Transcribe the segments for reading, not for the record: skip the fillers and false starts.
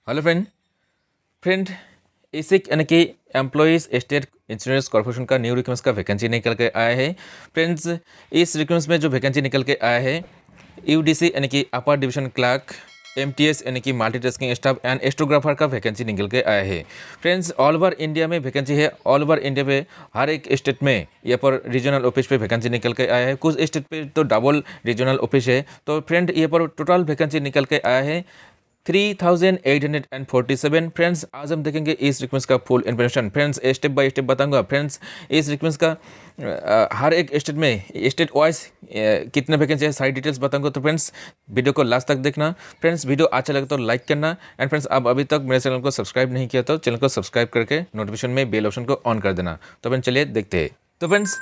Hello friend एसिक यानी कि employees state insurance corporation का न्यू रिक्रूटमेंट्स का वैकेंसी निकल के आया है। फ्रेंड्स इस रिक्रूटमेंट्स में जो वैकेंसी निकल के आया है यूडीसी यानी कि अपर डिवीजन क्लर्क, एमटीएस यानी कि मल्टीटास्किंग स्टाफ एंड स्टोग्राफर का वैकेंसी निकल के आया है। फ्रेंड्स ऑल ओवर इंडिया में वैकेंसी है। ऑल ओवर इंडिया में हर एक स्टेट में यहाँ पर रीजनल ऑफिस पे वैकेंसी निकल के आया है। कुछ स्टेट पे तो डबल रीजनल ऑफिस है। तो फ्रेंड यहाँ पर टोटल वैकेंसी निकल के आया है 3847। फ्रेंड्स आज हम देखेंगे इस रिक्वेस्ट का full information. Friends step by step बताऊंगा। फ्रेंड्स इस रिक्वेस्ट का हर एक स्टेट में स्टेट वाइज कितने वैकेंसी है सारी डिटेल्स बताऊंगा। तो फ्रेंड्स वीडियो को लास्ट तक देखना। फ्रेंड्स वीडियो अच्छा लगे तो लाइक करना। एंड फ्रेंड्स आप अभी तक मेरे चैनल को सब्सक्राइब नहीं किया तो चैनल को सब्सक्राइब करके नोटिफिकेशन में बेल ऑप्शन को ऑन कर देना। तो फ्रेंड्स चलिए देखते हैं। तो फ्रेंड्स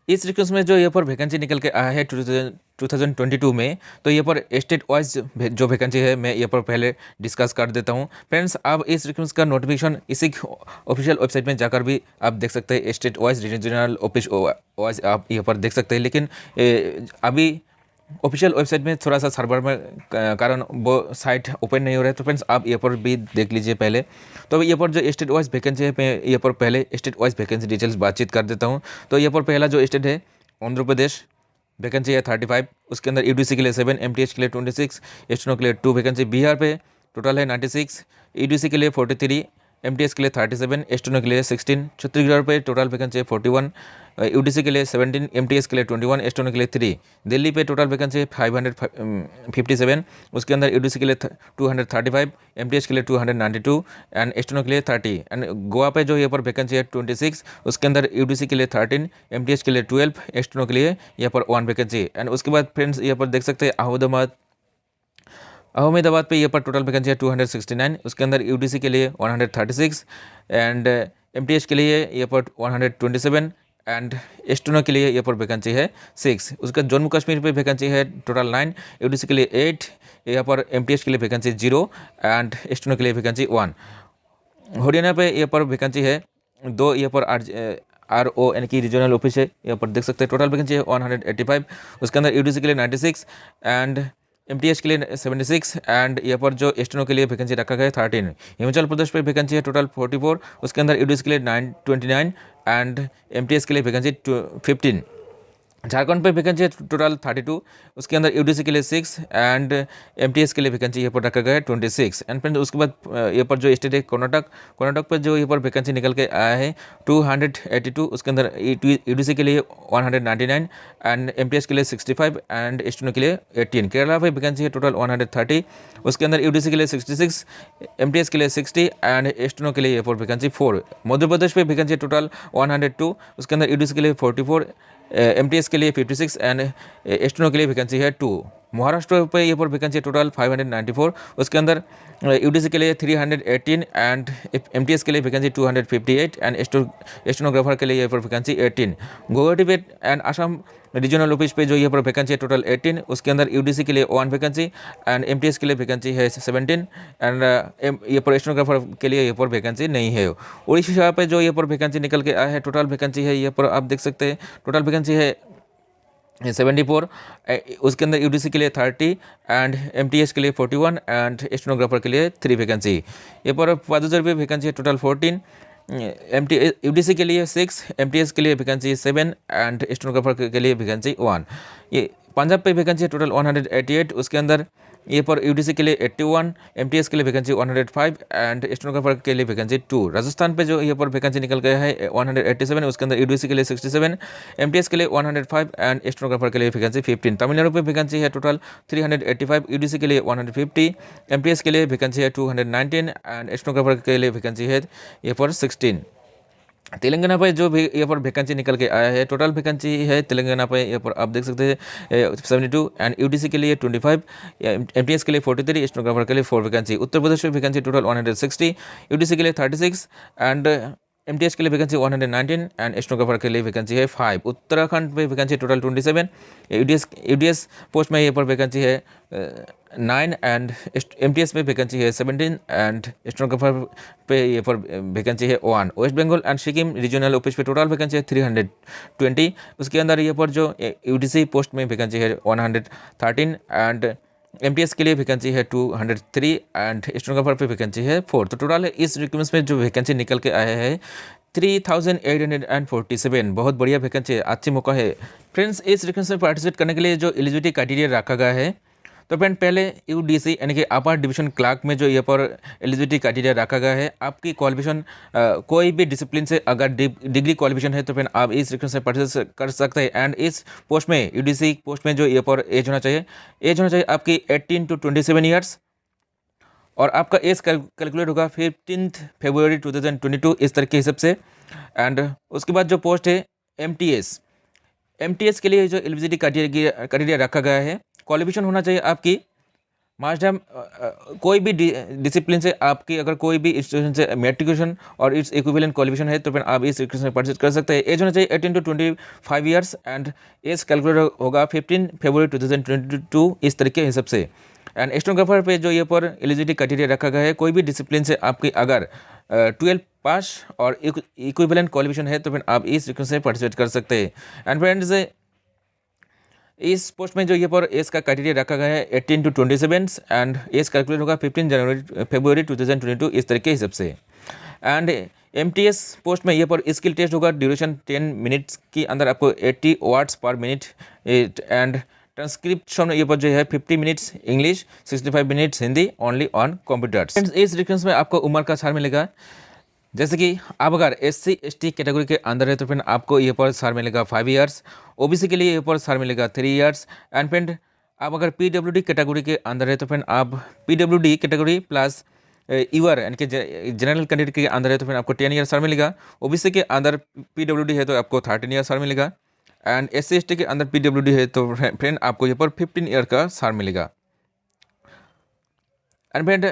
इस रिक्वेस्ट में जो यहाँ पर वैकेंसी निकल के आया है 2022 में, तो यहाँ पर स्टेट वाइज जो वैकेंसी है मैं यहाँ पर पहले डिस्कस कर देता हूँ। फ्रेंड्स आप इस रिक्वेस्ट का नोटिफिकेशन इसी ऑफिशियल वेबसाइट में जाकर भी आप देख सकते हैं। State wise regional office wise आप यहाँ पर देख सकते हैं। लेकिन अभी ऑफिशियल वेबसाइट में थोड़ा सा सर्वर में कारण वो साइट ओपन नहीं हो रहा है। तो फ्रेंड्स आप यहाँ पर भी देख लीजिए पहले। तो यहाँ पर जो स्टेट वाइज वैकेंसी है मैं यहाँ पर पहले स्टेट वाइज वैकेंसी डिटेल्स बातचीत कर देता हूँ। तो यहाँ पर पहला जो स्टेट है आंध्र प्रदेश, वैकेंसी है 35। उसके अंदर यूडीसी के लिए 7, एमटीएच के लिए 26, एस्टेनो के लिए 2 वैकेंसी। बिहार पे टोटल है 96, यूडीसी के लिए 43, एमटीएस के लिए 37, एस्टेनो के लिए 16। छत्तीसगढ़ पे टोटल वैकेंसी है 41, यूडीसी के लिए 17, एमटीएस के लिए 21, एस्टेनो के लिए 3। दिल्ली पे टोटल वैकेंसी है 557। उसके अंदर यूडीसी के लिए 235, एमटीएस के लिए 292 एंड एस्टेनो के लिए 30। एंड गोवा पे जो यहाँ पर वैकेंसी है 26। उसके अंदर यूडीसी के लिए 13, एमटीएस के लिए 12, एस्टेनो के लिए यहाँ पर 1 वैकेंसी। एंड उसके बाद फ्रेंड्स यहाँ पर देख सकते हैं अहमदाबाद पे यहाँ पर टोटल वैकेंसी है 269। उसके अंदर यूडीसी के लिए 136 एंड एमटीएच के लिए यहाँ पर 127 एंड एस्टेनो के लिए यहाँ पर वैकेंसी है 6। उसका जम्मू कश्मीर पे वैकेंसी है टोटल 9, यूडीसी के लिए 8, यहाँ पर एमटीएच के लिए वैकेंसी 0 एंड एस्टेनो के लिए वैकेंसी 1। हरियाणा पे यहाँ पर वैकेंसी है 2, यहाँ पर RO यानी कि रीजनल ऑफिस है। यहाँ पर देख सकते हैं टोटल वैकेंसी है 185। उसके अंदर यूडीसी के लिए 96 एंड एमटीएच के लिए 76 एंड यहाँ पर जो एस्टेनो के लिए वैकेंसी रखा गया है 13। हिमाचल प्रदेश पे वैकेंसी है टोटल 44। उसके अंदर यूडीसी के लिए 29 एंड एमटीएस के लिए वैकेंसी 15। झारखंड पे वैकेंसी है टोटल 32। उसके अंदर यूडीसी के लिए 6 एंड एमटीएस के लिए वैकेंसी यहाँ पर रखा गया है 26। एंड फ्रेंड उसके बाद यहाँ पर जो स्टेट है कर्नाटक पर जो यहाँ पर वैकेंसी निकल के आया है 282। उसके अंदर यूडीसी के लिए 199 एंड एमटीएस के लिए 65 एंड एस्टेनो के लिए 18। केरला पे वैकेंसी है टोटल 130। उसके अंदर यूडीसी के लिए 66, एमटीएस के लिए 60 एंड एस्टेनो के लिए यहाँ पर वैकेंसी 4। मध्य प्रदेश पे वैकेंसी टोटल 102। उसके अंदर यूडीसी के लिए 44, एमटीएस के लिए 56 एंड एस्टेनो के लिए वैकेंसी है 2। महाराष्ट्र पे यहाँ पर वैकेंसी टोटल 594। उसके अंदर यूडीसी के लिए 318 एंड एमटीएस के लिए वैकेंसी 258 एंड एस्टेनोग्राफर के लिए यहाँ पर वैकेंसी 18। गुवाहाटी पे एंड असम रीजनल ऑफिस पे जो यहाँ पर वैकेंसी है टोटल 18। उसके अंदर यूडीसी के लिए 1 वैकेंसी एंड एमटीएस के लिए वैकेंसी है 17 एंड यहाँ पर एस्टेनोग्राफर के लिए यहाँ पर वैकेंसी नहीं है। उड़ीसा पे जो यहाँ पर वैकेंसी निकल के आया है टोटल वैकेंसी है यहाँ पर आप देख सकते हैं टोटल वैकेंसी है 74। उसके अंदर यूडीसी के लिए 30 एंड एमटीएस के लिए 41 एंड एस्टेनोग्राफर के लिए 3 वैकेंसी। यहाँ पर पादुचेरी पे वैकेंसी है टोटल 14, यूडीसी के लिए 6, एमटीएस के लिए वैकेंसी 7 एंड एस्टेनोग्राफर के लिए वैकेंसी 1। ये पंजाब पे वैकेंसी है टोटल 188। उसके अंदर ये पर यूडीसी के लिए 81, एमटीएस के लिए वैकेंसी 105 एंड एस्टेनोग्राफर के लिए वैकेंसी 2। राजस्थान पे जो यहाँ पर वैकेंसी निकल गया है 187। उसके अंदर यूडीसी के लिए 67, एमटीएस के लिए 105 एंड एस्टेनोग्राफर के लिए वैकेंसी 15। तमिलनाडु पे वैकेंसी है टोटल 385, यूडीसी के लिए 150, एमटीएस के लिए वैकेंसी है 219 एंड एस्टेनोग्राफर के लिए वैकेंसी है यहाँ पर 16। तेलंगाना पे जो भी यहाँ पर वैकेंसी निकल के आया है टोटल वैकेंसी है तेलंगाना पे यहाँ पर आप देख सकते हैं 72 एंड यूडीसी के लिए 25, एमटीएस के लिए 43, एस्टेनोग्राफर के लिए 4 वैकेंसी। उत्तर प्रदेश में वैकेंसी टोटल 160, यूडीसी के लिए 36 एंड एमटीएस के लिए वैकेंसी 119 एंड एस्टेनोग्राफर के लिए वैकेंसी है 5। उत्तराखंड पे वैकेंसी टोटल 27, यूडीएस पोस्ट में यहाँ पर वैकेंसी है 9 एंड एमटीएस में वैकेंसी है 17 एंड एस्टेनोग्राफर पे यहाँ पर वैकेंसी है 1। West Bengal and Sikkim regional office पे टोटल वैकेंसी है 320। उसके अंदर यहाँ पर जो यूडीसी पोस्ट में वैकेंसी है 113 एंड एमटीएस के लिए वैकेंसी है 203 एंड स्टेनोग्राफर पे वैकेंसी है 4। तो टोटल इस रिक्रूटमेंट में जो वैकेंसी निकल के आया है 3847। बहुत बढ़िया वैकेंसी है, अच्छी मौका है फ्रेंड्स। इस रिक्रूटमेंट में पार्टिसिपेट करने के लिए जो एलिजिबिलिटी क्राइटेरिया रखा गया है, तो फ्रेंड पहले यूडीसी यानी कि अपर डिवीजन क्लर्क में जो यहाँ पर एलिजिबिलिटी क्राइटेरिया रखा गया है, आपकी क्वालिफिकेशन कोई भी डिसिप्लिन से अगर डिग्री क्वालिफिकेशन है तो फिर आप इस रिक्रूटमेंट से पार्टिसिपेट कर सकते हैं। एंड इस पोस्ट में यूडीसी पोस्ट में जो यहाँ पर एज होना चाहिए आपकी 18 to 27 ईयर्स, और आपका एज कैलकुलेट होगा 15 फरवरी 2022 इस तरह के हिसाब से। एंड उसके बाद जो पोस्ट है एमटीएस के लिए जो एलिजिबिलिटी क्राइटेरिया रखा गया है, क्वालिफिकेशन होना चाहिए आपकी मास्टर कोई भी डिसिप्लिन से, आपकी अगर कोई भी इंस्टीट्यूशन से मैट्रिकुलेशन और इट्स इक्विवेलेंट क्वालिफिकेशन है तो फिर आप इस रिक्रूटमेंट में पार्टिसिपेट कर सकते हैं। एज होना चाहिए 18 to 25 years and age calculate होगा 15 फरवरी 2022 इस तरीके के हिसाब से। एंड स्टेनोग्राफर पे जो ये पर एलिजिबिलिटी क्राइटेरिया रखा गया है, कोई भी डिसिप्लिन से आपकी अगर 12 पास और इक्विवेलेंट क्वालिफिकेशन है तो फिर आप इस रिक्रूटमेंट से पार्टिसिपेट कर सकते हैं। एंड फ्रेंड्स इस पोस्ट में जो ये पर एज का क्राइटेरिया रखा गया है 18 to 27 एंड एज कैलकुलेट होगा 15 फरवरी 2022 इस तरीके के हिसाब से। एंड एमटीएस पोस्ट में ये पर स्किल टेस्ट होगा, ड्यूरेशन 10 मिनट्स के अंदर आपको 80 वर्ड्स पर मिनट एंड ट्रांसक्रिप्शन ये पर जो है 50 minutes English, 65 minutes Hindi only on computers. इस रिक्रूटमेंट में आपको उम्र का छाड़ मिलेगा, जैसे कि आप अगर SC/ST कैटेगरी के अंदर है तो फिर आपको ये पर छाड़ मिलेगा 5 ईयर्स, ओबीसी के लिए ये पर छाड़ मिलेगा 3 ईयर्स। एंड फ्रेंड आप अगर PWD कैटेगरी के अंदर है तो फिर आप PWD कैटेगरी प्लस यूआर यानी कि जनरल कैंडिडेट के अंदर है तो फिर आपको 10 ईयर्स छाड़ मिलेगा। ओबीसी के अंदर PWD है तो आपको 13 ईयर्स छाड़ मिलेगा। एंड SC/ST के अंदर PWD है तो फ्रेंड आपको यहाँ पर 15 ईयर का छाड़ मिलेगा। एंड फ्रेंड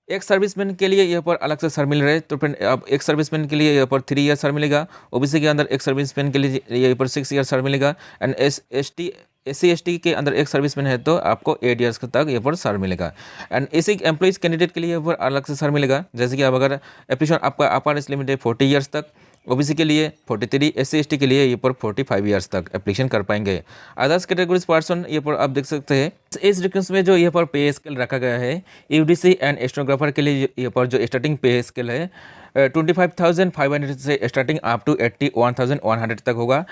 एक सर्विसमैन के लिए यहाँ पर अलग से छाड़ मिल रहा है, तो फ्रेंड आप एक सर्विसमैन के लिए यहाँ पर 3 ईयर छाड़ मिलेगा। ओबीसी के अंदर एक सर्विसमैन के लिए यहाँ पर 6 ईयर छाड़ मिलेगा। एंड SC/ST के अंदर एक सर्विसमैन है तो आपको 8 ईयर्स तक यहाँ पर छाड़ मिलेगा। एंड एसी एम्प्लॉइज कैंडिडेट के लिए यहाँ पर अलग से छाड़ मिलेगा, जैसे कि आप अगर एप्लीकेशन आपका अपर एज लिमिट है 40 ईयर्स तक, ओबीसी के लिए 43, SC/ST के लिए ये पर 45 ईयर्स तक एप्लीकेशन कर पाएंगे। अदर्स कैटेगरीज पर्सन ये पर आप देख सकते हैं। इस रिक्रूटमेंट में जो ये पर पे स्केल रखा गया है यूडीसी एंड स्टेनोग्राफर के लिए ये पर जो स्टार्टिंग पे स्केल है 25,500 से स्टार्टिंग अप टू 81,100 तक होगा।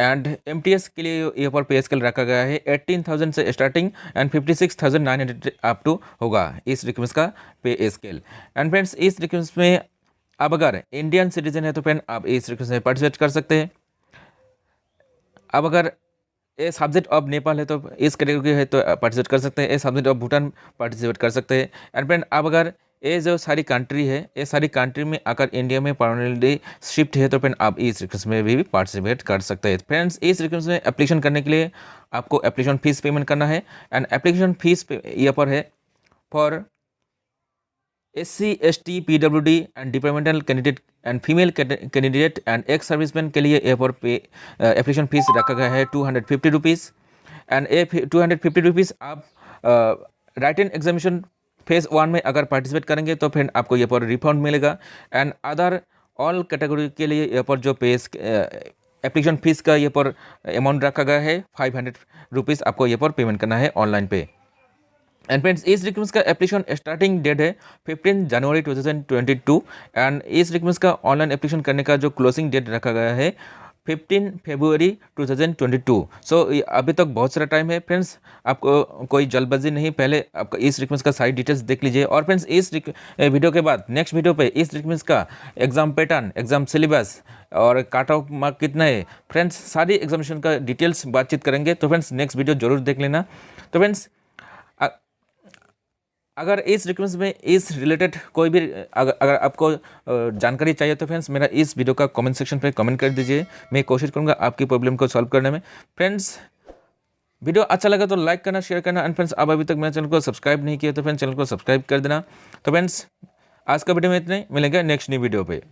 एंड एमटीएस के लिए ये पर पे स्केल रखा गया है 18,000 से स्टार्टिंग एंड 56,900 अप टू होगा इस रिक्रूटमेंट का पे स्केल। एंड फ्रेंड्स इस रिक्रूटमेंट में आप अगर इंडियन सिटीजन है तो फ्रेंड आप इस रिक्रूटमेंट में पार्टिसिपेट कर सकते हैं। अब अगर ए सब्जेक्ट ऑफ नेपाल है तो इस कैटेगरी है तो पार्टिसिपेट कर सकते हैं। A subject of Bhutan participate कर सकते हैं। एंड फ्रेंड अब अगर ये जो सारी कंट्री है, ये सारी कंट्री में अगर इंडिया में परमानेंटली शिफ्ट है तो फ्रेंड आप इस रिक्रूटमेंट में भी पार्टिसिपेट कर सकते हैं। फ्रेंड्स इस रिक्रूटमेंट में एप्लीकेशन करने के लिए आपको एप्लीकेशन फीस पेमेंट करना है। एंड एप्लीकेशन फीस यहाँ पर है for SC/ST PWD and departmental candidate and female candidate and ex serviceman के लिए यहाँ पर एप्लीकेशन फीस रखा गया है 250 रुपीज़। एंड 250 रुपीज़ आप राइटन एग्जामिनेशन फेज 1 में अगर पार्टिसिपेट करेंगे तो फिर आपको यहाँ पर रिफंड मिलेगा। एंड अदर ऑल कैटेगरी के लिए यहाँ पर जो एप्लीकेशन फीस का यहाँ पर अमाउंट रखा गया है 500 रुपीज़ आपको यहाँ पर पेमेंट करना है ऑनलाइन पे। एंड फ्रेंड्स इस रिक्रूटमेंट का एप्लीकेशन स्टार्टिंग डेट है 15 जनवरी 2022 एंड इस रिक्रूटमेंट का ऑनलाइन एप्लीकेशन करने का जो क्लोजिंग डेट रखा गया है 15 फरवरी 2022। सो अभी तक बहुत सारा टाइम है फ्रेंड्स, आपको कोई जल्दबाजी नहीं, पहले आपका इस रिक्रूटमेंट का सारी डिटेल्स देख लीजिए। और फ्रेंड्स इस वीडियो के बाद नेक्स्ट वीडियो पे इस रिक्रूटमेंट का एग्जाम पैटर्न, एग्जाम सिलेबस और कट ऑफ मार्क कितना है फ्रेंड्स, सारी एग्जामिनेशन का डिटेल्स बातचीत करेंगे। तो फ्रेंड्स नेक्स्ट वीडियो जरूर देख लेना। तो फ्रेंड्स अगर इस रिक्वेस्ट में इस रिलेटेड कोई भी अगर आपको जानकारी चाहिए तो फ्रेंड्स मेरा इस वीडियो का कमेंट सेक्शन पे कमेंट कर दीजिए, मैं कोशिश करूंगा आपकी प्रॉब्लम को सॉल्व करने में। फ्रेंड्स वीडियो अच्छा लगा तो लाइक करना, शेयर करना। एंड फ्रेंड्स आप अभी तक मेरे चैनल को सब्सक्राइब नहीं किया तो फ्रेंड्स चैनल को सब्सक्राइब कर देना। तो फ्रेंड्स आज का वीडियो में इतना ही, मिलेंगे नेक्स्ट न्यू वीडियो पे।